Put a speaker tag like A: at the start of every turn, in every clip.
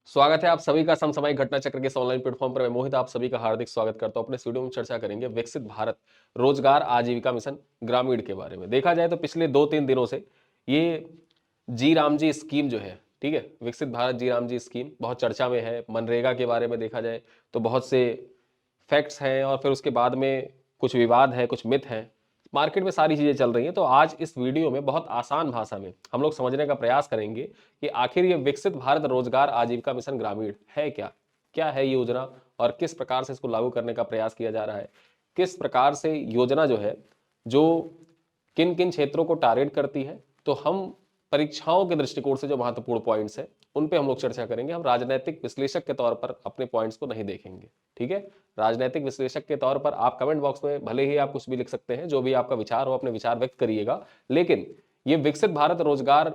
A: स्वागत है आप सभी का समसामयिक घटना चक्र के इस ऑनलाइन प्लेटफॉर्म पर। मैं मोहित आप सभी का हार्दिक स्वागत करता हूं। अपने इस वीडियो में चर्चा करेंगे विकसित भारत रोजगार आजीविका मिशन ग्रामीण के बारे में। देखा जाए तो पिछले 2-3 दिनों से ये जी राम जी स्कीम जो है, ठीक है, विकसित भारत जी राम जी स्कीम बहुत चर्चा में है। मनरेगा के बारे में देखा जाए तो बहुत से फैक्ट्स हैं और फिर उसके बाद में कुछ विवाद है, कुछ मिथ हैं, मार्केट में सारी चीजें चल रही हैं। तो आज इस वीडियो में बहुत आसान भाषा में हम लोग समझने का प्रयास करेंगे कि आखिर ये विकसित भारत रोजगार आजीविका मिशन ग्रामीण है क्या, क्या है ये योजना और किस प्रकार से इसको लागू करने का प्रयास किया जा रहा है, किस प्रकार से योजना जो है जो किन किन क्षेत्रों को टारगेट करती है। तो हम परीक्षाओं के दृष्टिकोण से जो महत्वपूर्ण पॉइंट्स हैं उन पे हम लोग चर्चा करेंगे। हम राजनीतिक विश्लेषक के तौर पर अपने पॉइंट्स को नहीं देखेंगे, ठीक है। राजनीतिक विश्लेषक के तौर पर आप कमेंट बॉक्स में भले ही आप कुछ भी लिख सकते हैं, जो भी आपका विचार हो अपने विचार व्यक्त करिएगा, लेकिन ये विकसित भारत रोजगार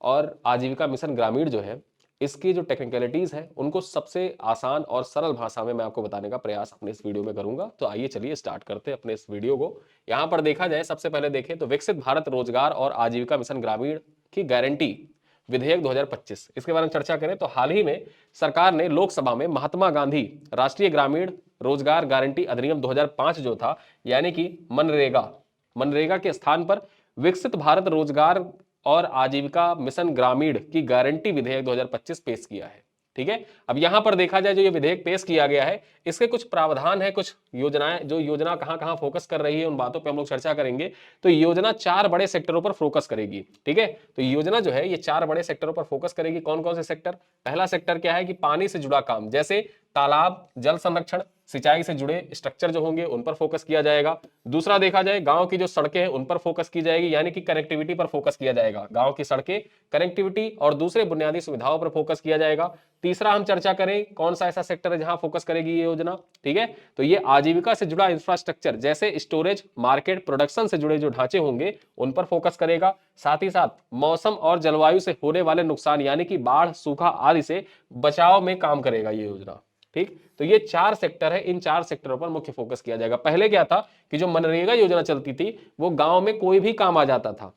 A: और आजीविका मिशन ग्रामीण जो है इसकी जो टेक्निकलिटीज है उनको सबसे आसान और सरल भाषा में मैं आपको बताने का प्रयास अपने इस वीडियो में करूंगा। तो आइए चलिए स्टार्ट करते हैं अपने इस वीडियो को। यहां पर देखा जाए, सबसे पहले देखें तो विकसित भारत रोजगार और आजीविका मिशन ग्रामीण की गारंटी विधेयक 2025, इसके बारे में चर्चा करें तो हाल ही में सरकार ने लोकसभा में महात्मा गांधी राष्ट्रीय ग्रामीण रोजगार गारंटी अधिनियम 2005 जो था, यानी कि मनरेगा, मनरेगा के स्थान पर विकसित भारत रोजगार और आजीविका मिशन ग्रामीण की गारंटी विधेयक 2025 पेश किया है, ठीक है। अब यहां पर देखा जाए जो ये विधेयक पेश किया गया है इसके कुछ प्रावधान है, कुछ योजनाएं, जो योजना कहां कहां फोकस कर रही है उन बातों पे हम लोग चर्चा करेंगे। तो योजना 4 बड़े सेक्टरों पर फोकस करेगी, ठीक है। तो योजना जो है ये 4 बड़े सेक्टरों पर फोकस करेगी। कौन कौन से सेक्टर? पहला सेक्टर क्या है कि पानी से जुड़ा काम, जैसे तालाब, जल संरक्षण, सिंचाई से जुड़े स्ट्रक्चर जो होंगे उन पर फोकस किया जाएगा। दूसरा देखा जाए गांव की जो सड़कें हैं उन पर फोकस की जाएगी, यानी कि कनेक्टिविटी पर फोकस किया जाएगा। गांव की सड़कें, कनेक्टिविटी और दूसरे बुनियादी सुविधाओं पर फोकस किया जाएगा। तीसरा हम चर्चा करें कौन सा ऐसा सेक्टर है जहां फोकस करेगी ये योजना, ठीक है। तो ये आजीविका से जुड़ा इंफ्रास्ट्रक्चर, जैसे स्टोरेज, मार्केट, प्रोडक्शन से जुड़े जो ढांचे होंगे उन पर फोकस करेगा। साथ ही साथ मौसम और जलवायु से होने वाले नुकसान, यानी कि बाढ़, सूखा आदि से बचाव में काम करेगा ये योजना, ठीक। तो ये 4 सेक्टर है, इन 4 सेक्टरों पर मुख्य फोकस किया जाएगा। पहले क्या था कि जो मनरेगा योजना चलती थी वो गांव में कोई भी काम आ जाता था,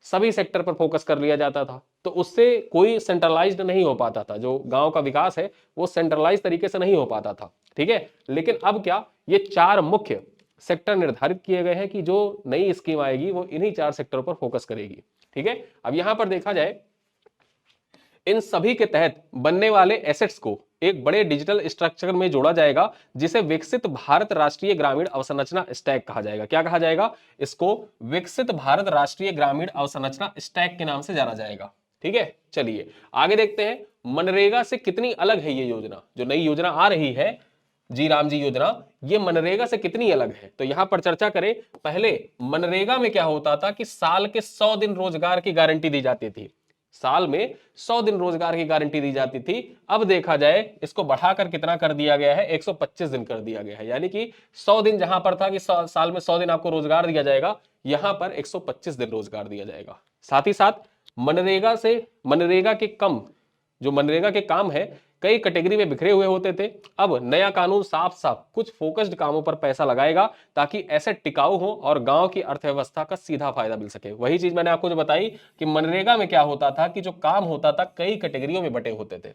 A: सभी सेक्टर पर फोकस कर लिया जाता था, तो उससे कोई सेंट्रलाइज्ड नहीं हो पाता था। जो गांव का विकास है वो सेंट्रलाइज तरीके से नहीं हो पाता था, ठीक है। लेकिन अब क्या, ये 4 मुख्य सेक्टर निर्धारित किए गए हैं कि जो नई स्कीम आएगी वो इन्हीं 4 सेक्टरों पर फोकस करेगी, ठीक है। अब यहां पर देखा जाए इन सभी के तहत बनने वाले एसेट्स को एक बड़े डिजिटल स्ट्रक्चर में जोड़ा जाएगा, जिसे विकसित भारत राष्ट्रीय ग्रामीण अवसंरचना स्टैक कहा जाएगा। क्या कहा जाएगा? इसको विकसित भारत राष्ट्रीय ग्रामीण अवसंरचना स्टैक के नाम से जाना जाएगा, ठीक है। चलिए आगे देखते हैं मनरेगा से कितनी अलग है ये योजना। जो नई योजना आ रही है जी राम जी योजना, ये मनरेगा से कितनी अलग है, तो यहां पर चर्चा करें। पहले मनरेगा में क्या होता था कि साल के 100 दिन रोजगार की गारंटी दी जाती थी, साल में 100 दिन रोजगार की गारंटी दी जाती थी। अब देखा जाए इसको बढ़ाकर कितना कर दिया गया है, 125 दिन कर दिया गया है। यानी कि 100 दिन जहां पर था कि साल में 100 दिन आपको रोजगार दिया जाएगा, यहां पर 125 दिन रोजगार दिया जाएगा। साथ ही साथ मनरेगा के कम, जो मनरेगा के काम है कई कैटेगरी में बिखरे हुए होते थे। अब नया कानून साफ साफ कुछ फोकस्ड कामों पर पैसा लगाएगा ताकि ऐसे टिकाऊ हो और गांव की अर्थव्यवस्था का सीधा फायदा मिल सके। वही चीज मैंने आपको जो बताई कि मनरेगा में क्या होता था कि जो काम होता था कई कैटेगरियों में बटे होते थे।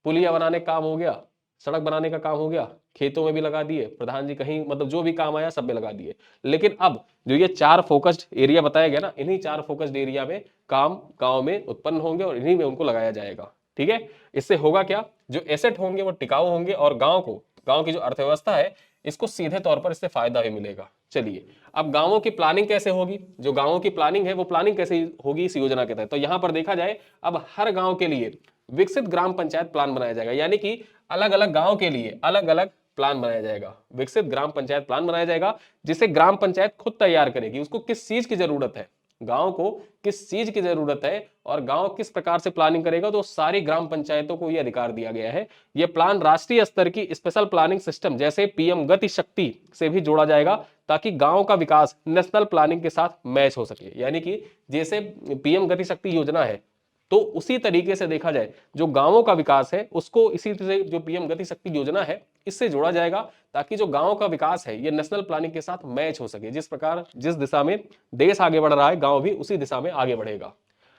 A: पुलिया बनाने का काम हो गया, सड़क बनाने का काम हो गया, खेतों में भी लगा दिए प्रधान जी, कहीं मतलब जो भी काम आया सब में लगा दिए। लेकिन अब जो ये 4 फोकस्ड एरिया बताया गया ना, इन्हीं 4 फोकस्ड एरिया में काम गांव में उत्पन्न होंगे और इन्हीं में उनको लगाया जाएगा, ठीक है। इससे होगा क्या, जो एसेट होंगे वो टिकाऊ होंगे और गांव की जो अर्थव्यवस्था है इसको सीधे तौर पर इससे फायदा भी मिलेगा। चलिए अब गांवों की प्लानिंग कैसे होगी, जो गांवों की प्लानिंग है वो प्लानिंग कैसे होगी इस योजना के तहत। तो यहां पर देखा जाए अब हर गांव के लिए विकसित ग्राम पंचायत प्लान बनाया जाएगा, यानी कि अलग अलग गांव के लिए अलग अलग प्लान बनाया जाएगा, विकसित ग्राम पंचायत प्लान बनाया जाएगा, जिसे ग्राम पंचायत खुद तैयार करेगी। उसको किस चीज की जरूरत है, गांव को किस चीज की जरूरत है और गांव किस प्रकार से प्लानिंग करेगा, तो सारी ग्राम पंचायतों को यह अधिकार दिया गया है। यह प्लान राष्ट्रीय स्तर की स्पेशल प्लानिंग सिस्टम जैसे पीएम गति शक्ति से भी जोड़ा जाएगा, ताकि गांव का विकास नेशनल प्लानिंग के साथ मैच हो सके। यानी कि जैसे पीएम गति शक्ति योजना है, तो उसी तरीके से देखा जाए जो गांवों का विकास है उसको इसी तरह से जो पीएम गति शक्ति योजना है इससे जोड़ा जाएगा, ताकि जो गांव का विकास है ये नेशनल प्लानिंग के साथ मैच हो सके। जिस प्रकार जिस दिशा में देश आगे बढ़ रहा है गांव भी उसी दिशा में आगे बढ़ेगा।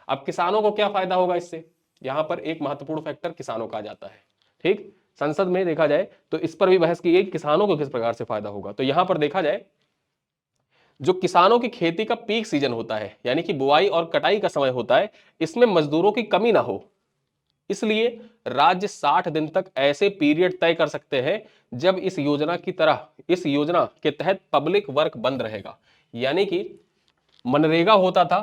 A: अब किसानों को क्या फायदा होगा इससे, यहाँ पर एक महत्वपूर्ण फैक्टर किसानों का आ जाता है। ठीक, संसद में देखा जाए तो इस पर भी बहस की गई, किसानों को किस प्रकार से फायदा होगा। तो यहां पर देखा जाए जो किसानों की खेती का पीक सीजन होता है, यानी कि बुआई और कटाई का समय होता है, इसमें मजदूरों की कमी ना हो, इसलिए राज्य 60 दिन तक ऐसे पीरियड तय कर सकते हैं जब इस योजना की तरह, इस योजना के तहत पब्लिक वर्क बंद रहेगा। यानी कि मनरेगा होता था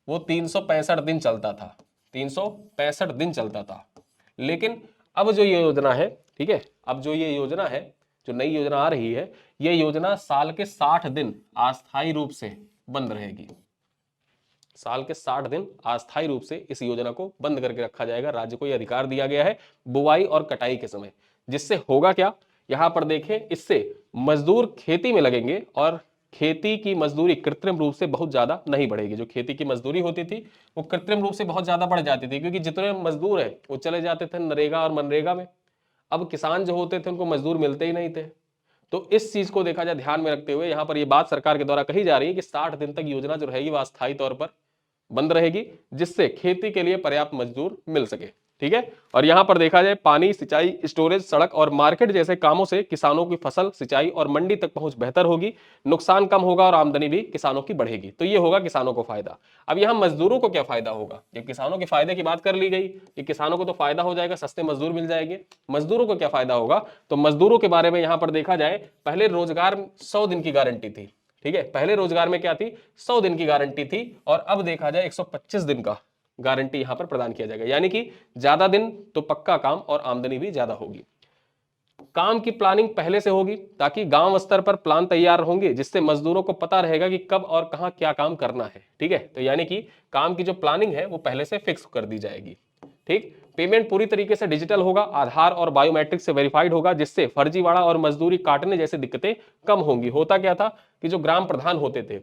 A: वो 365 दिन चलता था, 365 दिन चलता था। लेकिन अब जो ये योजना है, ठीक है, अब जो ये योजना है, जो नई योजना आ रही है, ये योजना साल के 60 दिन अस्थायी रूप से बंद रहेगी। साल के 60 दिन अस्थायी रूप से इस योजना को बंद करके रखा जाएगा। राज्य को यह अधिकार दिया गया है बुआई और कटाई के समय। जिससे होगा क्या, यहां पर देखें, इससे मजदूर खेती में लगेंगे और खेती की मजदूरी कृत्रिम रूप से बहुत ज्यादा नहीं बढ़ेगी। जो खेती की मजदूरी होती थी वो कृत्रिम रूप से बहुत ज्यादा बढ़ जाती थी, क्योंकि जितने मजदूर है वो चले जाते थे नरेगा और मनरेगा में। अब किसान जो होते थे उनको मजदूर मिलते ही नहीं थे। तो इस चीज को देखा जाए ध्यान में रखते हुए यहां पर यह बात सरकार के द्वारा कही जा रही है कि 60 दिन तक योजना जो रहेगी वह अस्थायी तौर पर बंद रहेगी, जिससे खेती के लिए पर्याप्त मजदूर मिल सके। ठीक है, और यहां पर देखा जाए पानी, सिंचाई, स्टोरेज, सड़क और मार्केट जैसे कामों से किसानों की फसल, सिंचाई और मंडी तक पहुंच बेहतर होगी, नुकसान कम होगा और आमदनी भी किसानों की बढ़ेगी। तो ये होगा किसानों को फायदा। अब यहां मजदूरों को क्या फायदा होगा, ये किसानों के फायदे की बात कर ली गई कि किसानों को तो फायदा हो जाएगा, सस्ते मजदूर मिल जाएंगे। मजदूरों को क्या फायदा होगा, तो मजदूरों के बारे में यहां पर देखा जाए, पहले रोजगार 100 दिन की गारंटी थी। ठीक है, पहले रोजगार में क्या थी, 100 दिन की गारंटी थी, और अब देखा जाए 125 दिन का गारंटी यहां पर प्रदान किया जाएगा। यानी कि ज्यादा दिन तो पक्का काम और आमदनी भी ज्यादा होगी। काम की प्लानिंग पहले से होगी ताकि गांव स्तर पर प्लान तैयार होंगे, जिससे मजदूरों को पता रहेगा कि कब और कहां क्या काम करना है। ठीक है, तो यानी कि काम की जो प्लानिंग है वो पहले से फिक्स कर दी जाएगी। ठीक, पेमेंट पूरी तरीके से डिजिटल होगा, आधार और बायोमेट्रिक से वेरीफाइड होगा, जिससे फर्जीवाड़ा और मजदूरी काटने जैसी दिक्कतें कम होंगी। होता क्या था कि जो ग्राम प्रधान होते थे,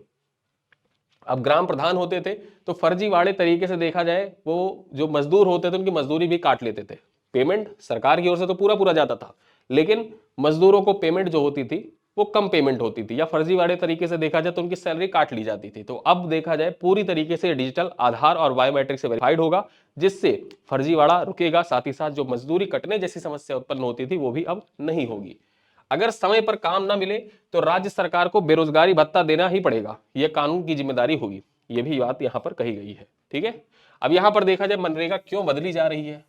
A: अब ग्राम प्रधान होते थे तो फर्जीवाड़े तरीके से देखा जाए वो जो मजदूर होते थे उनकी मजदूरी भी काट लेते थे। पेमेंट सरकार की ओर से तो पूरा पूरा जाता था, लेकिन मजदूरों को पेमेंट जो होती थी वो कम पेमेंट होती थी, या फर्जीवाड़े तरीके से देखा जाए तो उनकी सैलरी काट ली जाती थी। तो अब देखा जाए पूरी तरीके से डिजिटल, आधार और बायोमेट्रिक से वेरीफाइड होगा, जिससे फर्जीवाड़ा रुकेगा, साथ ही साथ जो मजदूरी कटने जैसी समस्या उत्पन्न होती थी वो भी अब नहीं होगी। अगर समय पर काम ना मिले तो राज्य सरकार को बेरोजगारी भत्ता देना ही पड़ेगा, यह कानून की जिम्मेदारी होगी। यह भी बात यहां पर कही गई है। ठीक है, अब यहां पर देखा जाए मनरेगा क्यों बदली जा रही है,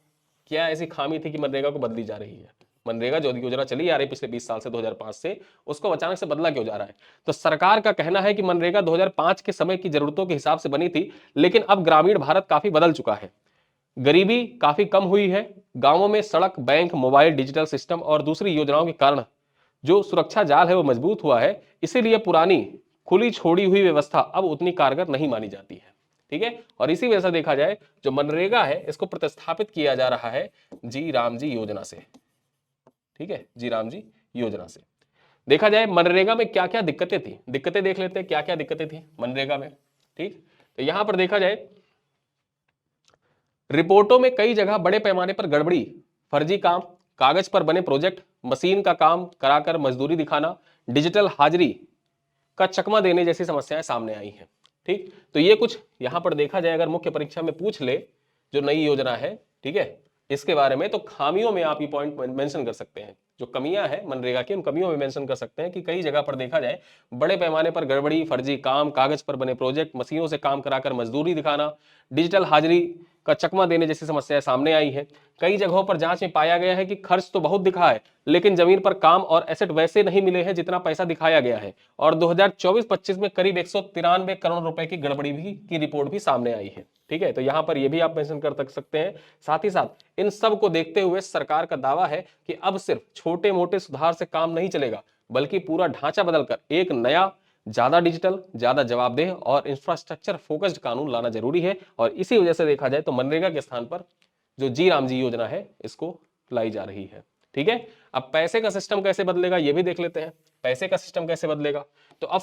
A: क्या ऐसी खामी थी कि मनरेगा को बदली जा रही है। मनरेगा जो योजना चली आ रही पिछले 20 साल से, 2005 से, उसको अचानक से बदला क्यों जा रहा है। तो सरकार का कहना है कि मनरेगा 2005 के समय की जरूरतों के हिसाब से बनी थी, लेकिन अब ग्रामीण भारत काफी बदल चुका है, गरीबी काफी कम हुई है, गांवों में सड़क, बैंक, मोबाइल, डिजिटल सिस्टम और दूसरी योजनाओं के कारण जो सुरक्षा जाल है वो मजबूत हुआ है। इसीलिए पुरानी खुली छोड़ी हुई व्यवस्था अब उतनी कारगर नहीं मानी जाती है। ठीक है, और इसी वजह से देखा जाए जो मनरेगा है इसको प्रतिस्थापित किया जा रहा है जी राम जी योजना से। ठीक है, जी राम जी योजना से देखा जाए मनरेगा में क्या क्या दिक्कतें थी, दिक्कतें देख लेते हैं क्या क्या दिक्कतें थी मनरेगा में। ठीक, तो यहां पर देखा जाए रिपोर्टों में कई जगह बड़े पैमाने पर गड़बड़ी, फर्जी काम, कागज पर बने प्रोजेक्ट, मशीन का काम कराकर मजदूरी दिखाना, डिजिटल हाजिरी का चकमा देने जैसी समस्याएं सामने आई हैं। ठीक, तो ये कुछ यहां पर देखा जाए अगर मुख्य परीक्षा में पूछ ले जो नई योजना है, ठीक है, इसके बारे में, तो खामियों में आप ये पॉइंट मेंशन कर सकते हैं, जो कमियां हैं मनरेगा की उन कमियों में मेंशन कर सकते हैं कि कई जगह पर देखा जाए बड़े पैमाने पर गड़बड़ी, फर्जी काम, कागज पर बने प्रोजेक्ट, मशीनों से काम कराकर मजदूरी दिखाना, डिजिटल हाजिरी का चकमा देने जैसी समस्याएं सामने आई है। कई जगहों पर जांच में पाया गया है कि खर्च तो बहुत दिखा है, लेकिन जमीन पर काम और एसेट वैसे नहीं मिले हैं जितना पैसा दिखाया गया है, और 2024-25 में करीब 193 करोड़ रुपए की गड़बड़ी भी की रिपोर्ट भी सामने आई है। ठीक है, तो यहां पर यह भी आप मेंशन कर सकते हैं। साथ ही साथ इन सब को देखते हुए सरकार का दावा है कि अब सिर्फ छोटे मोटे सुधार से काम नहीं चलेगा, बल्कि पूरा ढांचा बदलकर एक नया, ज्यादा डिजिटल, ज्यादा जवाबदेह और इंफ्रास्ट्रक्चर फोकस्ड कानून लाना जरूरी है। और इसी वजह से देखा जाए तो मनरेगा के स्थान पर जो जी राम जी योजना है इसको लाई जा रही है। ठीक है, अब पैसे का सिस्टम कैसे बदलेगा ये भी देख लेते हैं। पैसे का सिस्टम कैसे बदलेगा, तो अब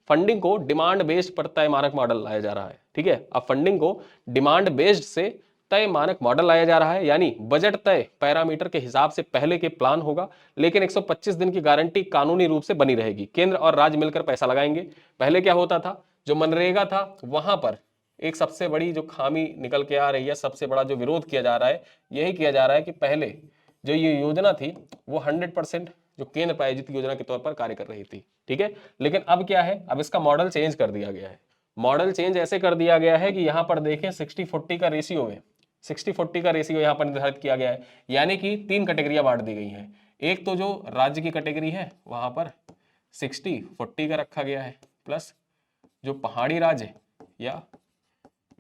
A: फंडिंग को डिमांड बेस्ड पर तय मानक मॉडल लाया जा रहा है। ठीक है, अब फंडिंग को डिमांड बेस्ड से तय मानक मॉडल लाया जा रहा है, यानी बजट तय पैरामीटर के हिसाब से पहले के प्लान होगा, लेकिन 125 दिन की गारंटी कानूनी रूप से बनी रहेगी। केंद्र और राज्य मिलकर पैसा लगाएंगे। पहले क्या होता था, जो मनरेगा था वहां पर एक सबसे बड़ी जो खामी निकल के आ रही है, सबसे बड़ा जो विरोध किया जा रहा है, यही किया जा रहा है कि पहले जो ये योजना थी वो 100% जो केंद्र प्रायोजित योजना के तौर पर कार्य कर रही थी, ठीक है। लेकिन अब क्या है, अब इसका मॉडल चेंज कर दिया गया है। मॉडल चेंज ऐसे कर दिया गया है कि यहाँ पर देखें 60-40 का रेशियो में 60-40 का रेशियो यहाँ पर निर्धारित किया गया है, यानी कि 3 कैटेगरियां बांट दी गई हैं। एक तो जो राज्य की कैटेगरी है वहां पर 60-40 का रखा गया है, प्लस जो पहाड़ी राज्य या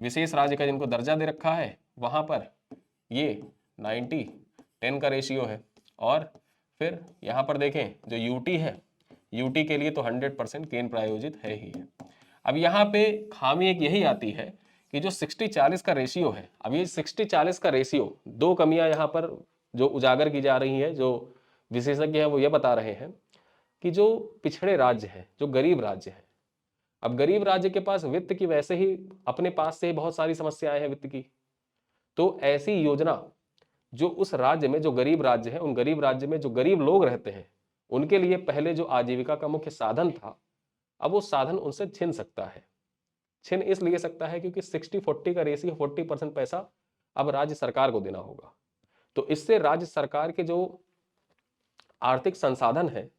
A: विशेष राज्य का जिनको दर्जा दे रखा है वहां पर ये 90-10 का रेशियो है। और फिर यहाँ पर देखें जो यूटी है, यूटी के लिए तो 100% केंद्र प्रायोजित है ही है। अब यहाँ पे खामी एक यही आती है कि जो 60-40 का रेशियो है, अब ये 60-40 का रेशियो, दो कमियां यहाँ पर जो उजागर की जा रही है, जो विशेषज्ञ हैं वो ये बता रहे हैं कि जो पिछड़े राज्य हैं, जो गरीब राज्य हैं, अब गरीब राज्य के पास वित्त की वैसे ही अपने पास से बहुत सारी समस्याएं हैं वित्त की, तो ऐसी योजना जो उस राज्य में जो गरीब राज्य है, उन गरीब राज्य में जो गरीब लोग रहते हैं, उनके लिए पहले जो आजीविका का मुख्य साधन था, अब वो साधन उनसे छिन सकता है। छिन इसलिए सकता है क्योंकि 60-40 का रेशियो, 40% पैसा अब राज्य सरकार को देना होगा। तो इससे राज्य सरकार के जो आर्थिक संसाधन है,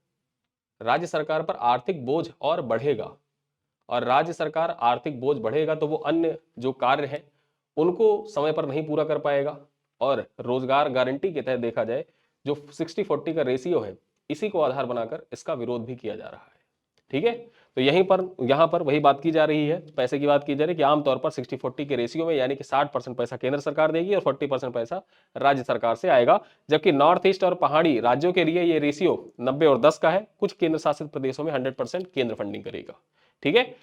A: राज्य सरकार पर आर्थिक बोझ और बढ़ेगा, और राज्य सरकार आर्थिक बोझ बढ़ेगा तो वो अन्य जो कार्य है उनको समय पर नहीं पूरा कर पाएगा। और रोजगार गारंटी के तहत देखा जाए जो 60-40 का रेशियो है, इसी को आधार बनाकर इसका विरोध भी किया जा रहा है, ठीक है। तो यहाँ पर वही बात की जा रही है, पैसे की बात की जा रही है कि आमतौर पर 60-40 के रेशियो में, यानी कि 60% पैसा केंद्र सरकार देगी और 40% पैसा राज्य सरकार से आएगा। जबकि नॉर्थ ईस्ट और पहाड़ी राज्यों के लिए ये रेशियो 90 और 10 का है। कुछ केंद्र शासित प्रदेशों में 100% केंद्र फंडिंग करेगा, ठीक है।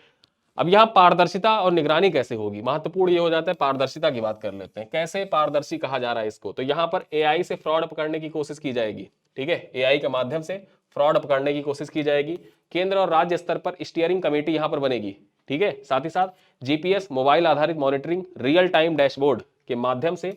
A: अब यहाँ पारदर्शिता और निगरानी कैसे होगी, महत्वपूर्ण ये हो जाता है। पारदर्शिता की बात कर लेते हैं, कैसे पारदर्शी कहा जा रहा है इसको। तो यहाँ पर एआई से फ्रॉड पकड़ने की कोशिश की जाएगी, ठीक है। एआई के माध्यम से फ्रॉड पकड़ने की कोशिश की जाएगी। केंद्र और राज्य स्तर पर स्टीयरिंग कमेटी यहाँ पर बनेगी, ठीक है। साथ ही साथ जीपीएस, मोबाइल आधारित मॉनिटरिंग, रियल टाइम डैशबोर्ड के माध्यम से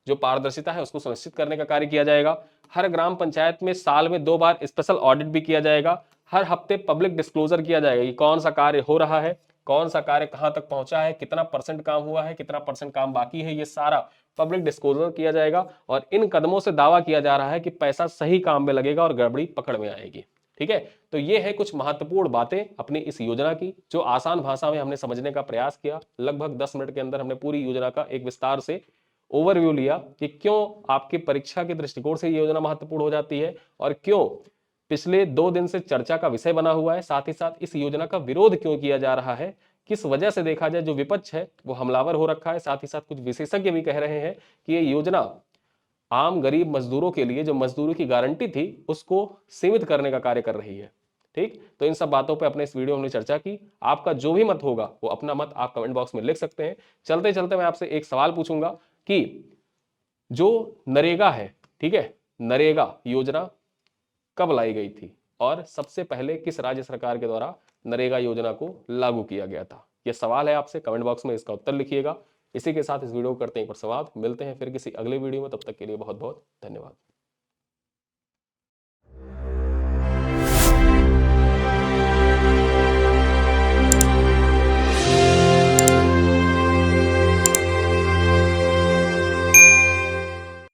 A: जो पारदर्शिता है उसको सुनिश्चित करने का कार्य किया जाएगा। हर ग्राम पंचायत में साल में 2 बार स्पेशल ऑडिट भी किया जाएगा। हर हफ्ते पब्लिक डिस्क्लोजर किया जाएगा कि कौन सा कार्य हो रहा है, कौन सा कार्य कहां तक पहुंचा है, कितना % काम हुआ है, कितना % काम बाकी है, ये सारा पब्लिक डिस्क्लोजर किया जाएगा। और इन कदमों से दावा किया जा रहा है कि पैसा सही काम में लगेगा और गड़बड़ी पकड़ में आएगी, ठीक है। तो ये है कुछ महत्वपूर्ण बातें अपनी इस योजना की, जो आसान भाषा में हमने समझने का प्रयास किया। लगभग 10 मिनट के अंदर हमने पूरी योजना का एक विस्तार से ओवरव्यू लिया कि क्यों आपकी परीक्षा के दृष्टिकोण से ये योजना महत्वपूर्ण हो जाती है और क्यों पिछले 2 दिन से चर्चा का विषय बना हुआ है। साथ ही साथ इस योजना का विरोध क्यों किया जा रहा है, किस वजह से देखा जाए जो विपक्ष है वो हमलावर हो रखा है। साथ ही साथ कुछ विशेषज्ञ भी कह रहे हैं कि ये योजना आम गरीब मजदूरों के लिए जो मजदूरी की गारंटी थी उसको सीमित करने का कार्य कर रही है, ठीक। तो इन सब बातों पे अपने इस वीडियो में हमने चर्चा की। आपका जो भी मत होगा वो अपना मत आप कमेंट बॉक्स में लिख सकते हैं। चलते चलते मैं आपसे एक सवाल पूछूंगा कि जो नरेगा है, ठीक है, नरेगा योजना कब लाई गई थी और सबसे पहले किस राज्य सरकार के द्वारा नरेगा योजना को लागू किया गया था। यह सवाल है आपसे, कमेंट बॉक्स में इसका उत्तर लिखिएगा। इसी के साथ इस वीडियो को करते हैं एक बार समाप्त। मिलते हैं फिर किसी अगले वीडियो में, तब तक के लिए बहुत बहुत धन्यवाद।